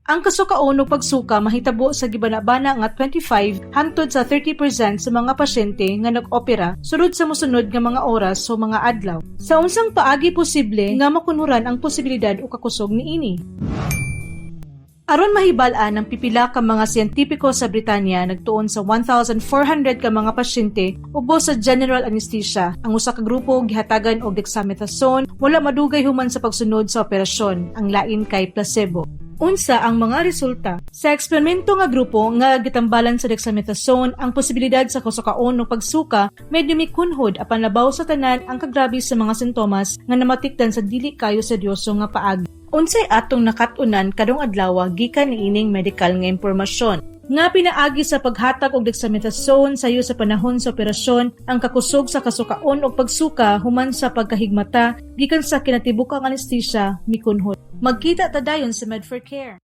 Ang kasukaon ug pagsuka mahitabo sa gibanabana nga 25 hangtod sa 30% sa mga pasyente nga nag-opera sulod sa mosunod nga mga oras o mga adlaw. Sa unsang paagi posible nga makunhuran ang posibilidad o kakusog niini. Aron mahibal-an ang pipila ka mga siyentipiko sa Britanya nagtuon sa 1,400 ka mga pasyente ubos sa general anesthesia. Ang usa ka grupo gihatagan og dexamethasone wala madugay human sa pagsunod sa operasyon, ang lain kay placebo. Unsa ang mga resulta? Sa eksperimento nga grupo nga gitambalan sa dexamethasone, ang posibilidad sa kasukaon o pagsuka medyo mikunhod apan labaw sa tanan ang kagrabe sa mga sintomas nga namatikdan sa dili kayo seryoso nga paagi. Unsay atong nakatunan kadong adlaw gikan niining medical nga impormasyon nga pinaagi sa paghatag og dexamethasone sayo sa panahon sa operasyon ang kakusog sa kasukaon o pagsuka human sa pagkahigmata gikan sa kinatibukang anesthesia mikunhod. Magkita ta dayon sa Med4Care.